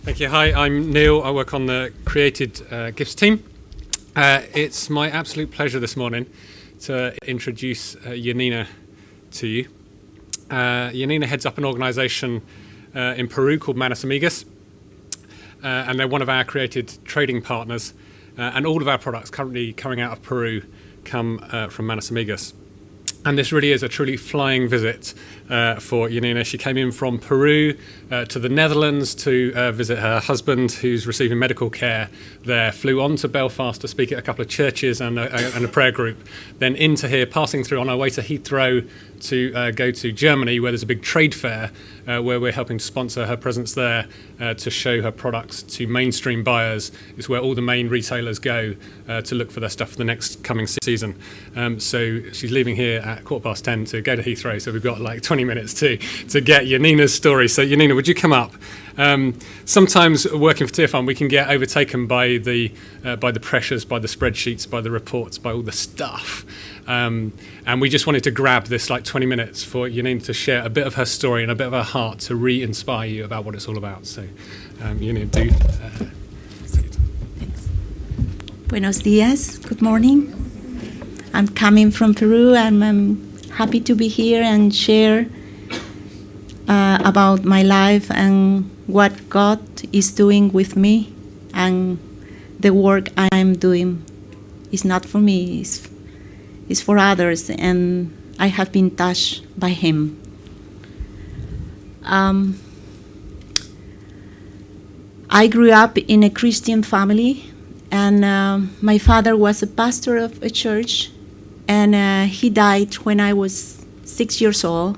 Thank you. Hi, I'm Neil. I work on the Created Gifts team. It's my absolute pleasure this morning to introduce Yannina to you. Yannina heads up an organisation in Peru called Manos Amigas, and they're one of our created trading partners. And all of our products currently coming out of Peru come from Manos Amigas. And this really is a truly flying visit for Yannina. She came in from Peru to the Netherlands to visit her husband, who's receiving medical care there, flew on to Belfast to speak at a couple of churches and a prayer group, then into here, passing through on our way to Heathrow to go to Germany, where there's a big trade fair where we're helping to sponsor her presence there to show her products to mainstream buyers. It's where all the main retailers go to look for their stuff for the next coming season. So she's leaving here at 10:15 to go to Heathrow, so we've got like 20 minutes to get Yannina's story. So Yannina, would you come up? Sometimes working for Tearfund, we can get overtaken by the pressures, by the spreadsheets, by the reports, by all the stuff. And we just wanted to grab this like 20 minutes for Yannina to share a bit of her story and a bit of her heart to re-inspire you about what it's all about. So Yannina, do. Thanks. Buenos dias. Good morning. I'm coming from Peru, and I'm happy to be here and share about my life and what God is doing with me, and the work I'm doing is not for me, it's for others, and I have been touched by Him. I grew up in a Christian family, and my father was a pastor of a church, and he died when I was 6 years old.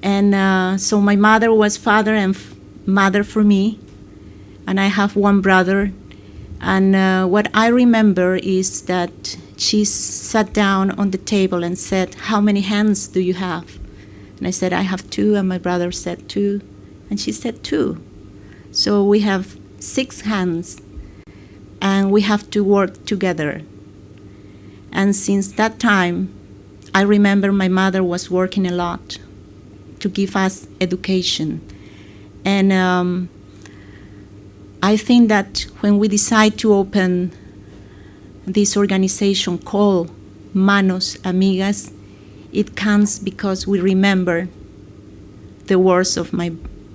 And so my mother was father and mother for me, and I have one brother. And what I remember is that she sat down on the table and said, "How many hands do you have?" And I said, "I have 2," and my brother said 2, and she said 2. So we have 6 hands, and we have to work together. And since that time, I remember my mother was working a lot to give us education. And I think that when we decide to open this organization called Manos Amigas, it comes because we remember the words of my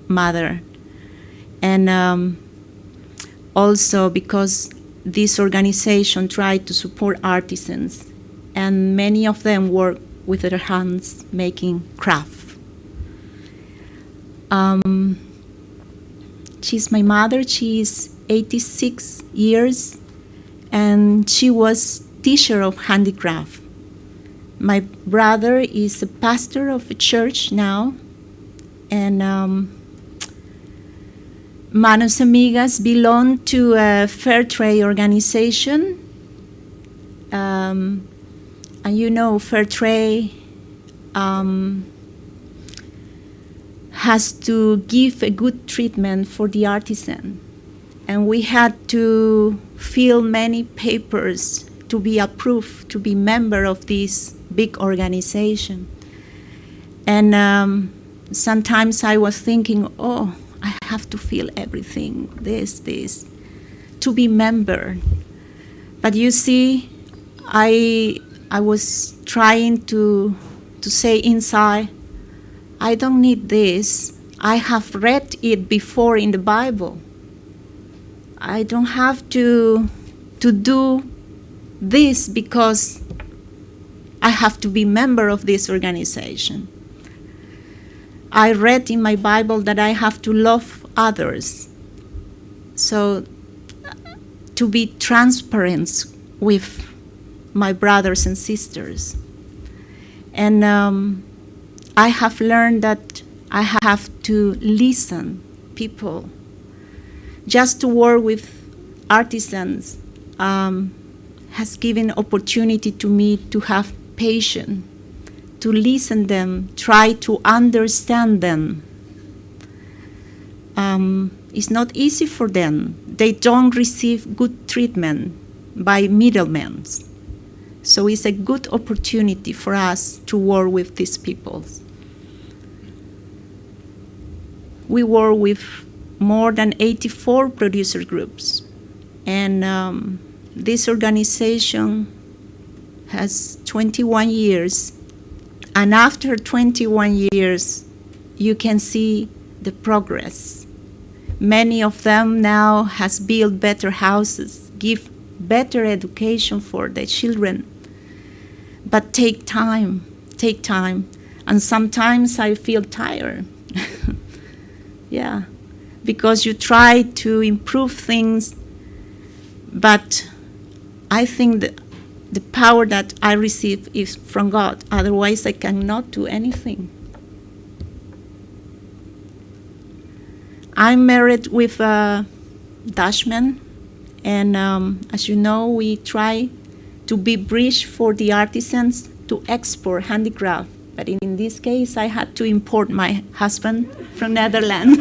mother. And also because this organization tried to support artisans, and many of them work with their hands making craft. She's my mother. She is 86 years, and she was teacher of handicraft. My brother is a pastor of a church now, and Manos Amigas belong to a fair trade organization. And you know, fair trade has to give a good treatment for the artisan. And we had to fill many papers to be approved, to be member of this big organization. And sometimes I was thinking, oh, I have to fill everything, this, to be member. But you see, I was trying to say inside, I don't need this. I have read it before in the Bible. I don't have to do this because I have to be member of this organization. I read in my Bible that I have to love others. So to be transparent with my brothers and sisters. And I have learned that I have to listen people. Just to work with artisans has given opportunity to me to have patience, to listen them, try to understand them. It's not easy for them. They don't receive good treatment by middlemen. So it's a good opportunity for us to work with these people. We work with more than 84 producer groups. And this organization has 21 years. And after 21 years, you can see the progress. Many of them now has built better houses, give better education for the children. But take time. And sometimes I feel tired. Yeah, because you try to improve things, but I think that the power that I receive is from God. Otherwise, I cannot do anything. I'm married with a Dutchman, and as you know, we try to be bridge for the artisans to export handicraft. But in this case, I had to import my husband from Netherlands.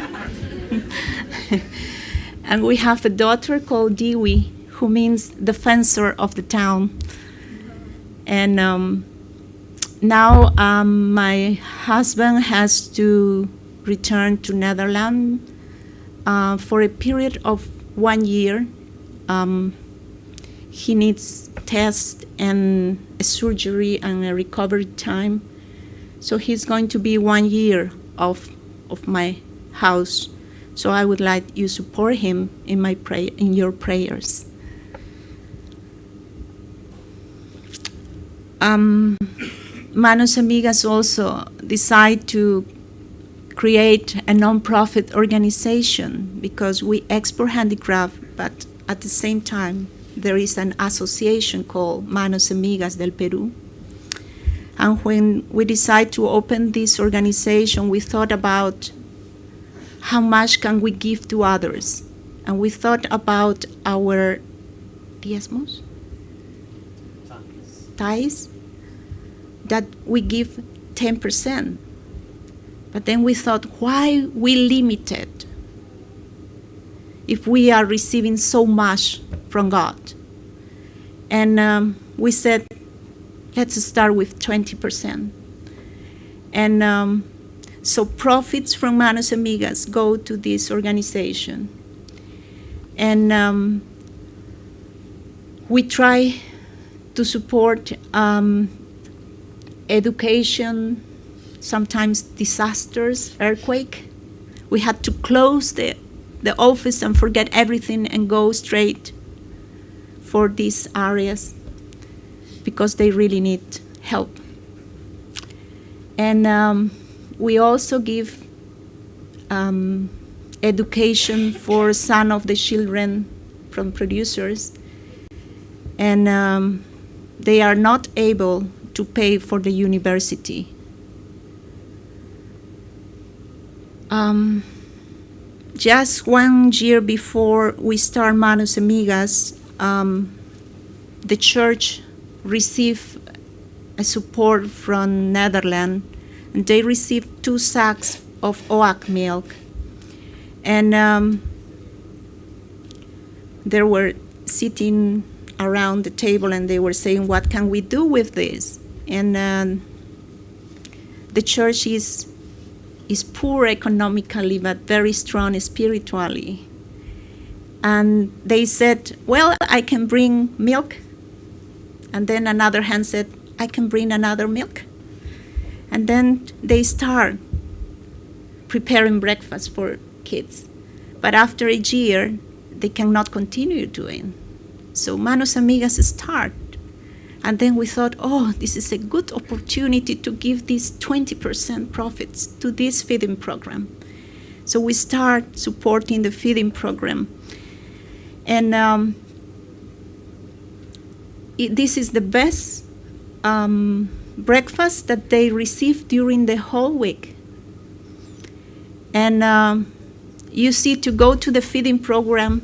And we have a daughter called Dewey, who means defensor of the town. And now my husband has to return to Netherlands for a period of 1 year. He needs tests and a surgery and a recovery time. So he's going to be 1 year of my house. So I would like you support him in in your prayers. Manos Amigas also decide to create a non-profit organization because we export handicraft, but at the same time there is an association called Manos Amigas del Peru. And when we decided to open this organization, we thought about how much can we give to others. And we thought about our diezmos, tithes, that we give 10%. But then we thought, why we limit it if we are receiving so much from God? And we said, let's start with 20%. And so profits from Manos Amigas go to this organization. And we try to support education, sometimes disasters, earthquake. We had to close the office and forget everything and go straight for these areas because they really need help. And we also give education for some of the children from producers, and they are not able to pay for the university. Just 1 year before we start Manos Amigas, the church received a support from Netherlands, and they received 2 sacks of oat milk. And they were sitting around the table and they were saying, what can we do with this? And the church is poor economically, but very strong spiritually. And they said, well, I can bring milk. And then another hand said, I can bring another milk. And then they start preparing breakfast for kids. But after a year, they cannot continue doing. So Manos Amigas start. And then we thought, oh, this is a good opportunity to give these 20% profits to this feeding program. So we start supporting the feeding program. And this is the best breakfast that they receive during the whole week. And you see, to go to the feeding program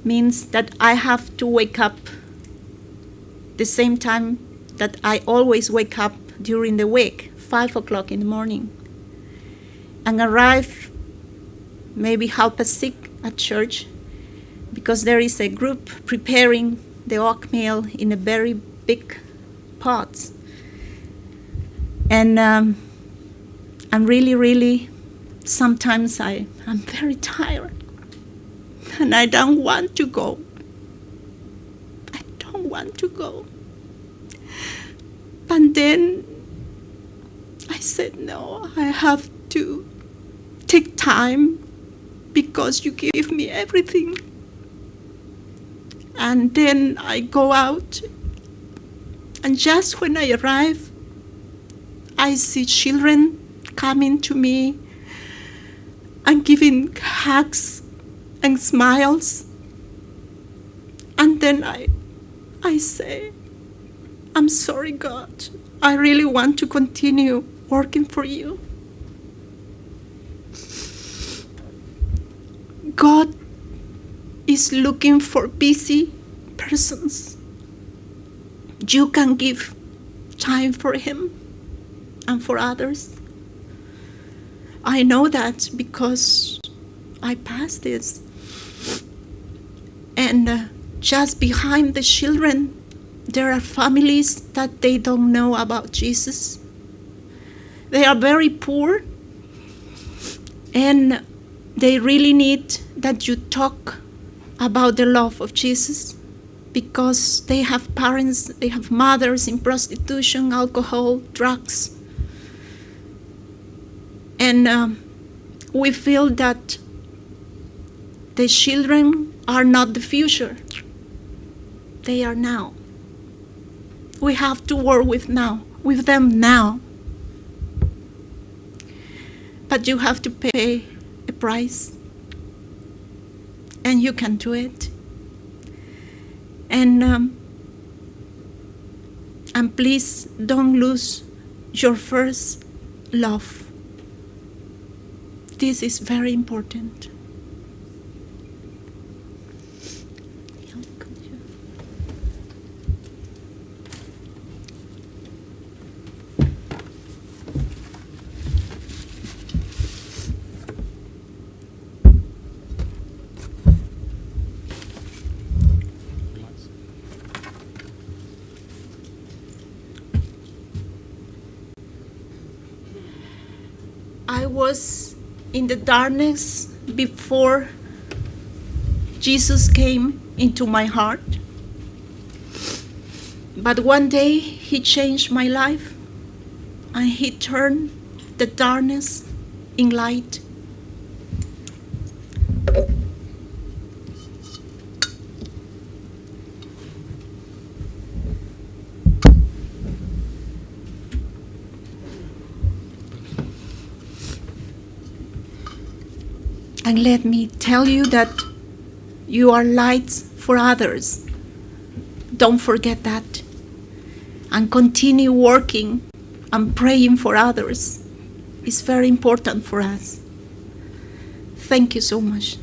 means that I have to wake up the same time that I always wake up during the week, 5 o'clock in the morning, and arrive maybe 6:30 at church, because there is a group preparing the oatmeal in a very big pots. And I'm really, sometimes I'm very tired. And I don't want to go. I don't want to go. But then I said, no, I have to take time because you give me everything. And then I go out, and just when I arrive, I see children coming to me and giving hugs and smiles. And then I say, I'm sorry, God. I really want to continue working for you. God is looking for busy persons. You can give time for Him and for others. I know that because I passed this. And just behind the children, there are families that they don't know about Jesus. They are very poor, and they really need that you talk about the love of Jesus, because they have parents, they have mothers in prostitution, alcohol, drugs. And we feel that the children are not the future. They are now. We have to work with them now. But you have to pay a price. And you can do it. And please don't lose your first love. This is very important. I was in the darkness before Jesus came into my heart. But one day He changed my life, and He turned the darkness in light. And let me tell you that you are lights for others. Don't forget that. And continue working and praying for others. It's very important for us. Thank you so much.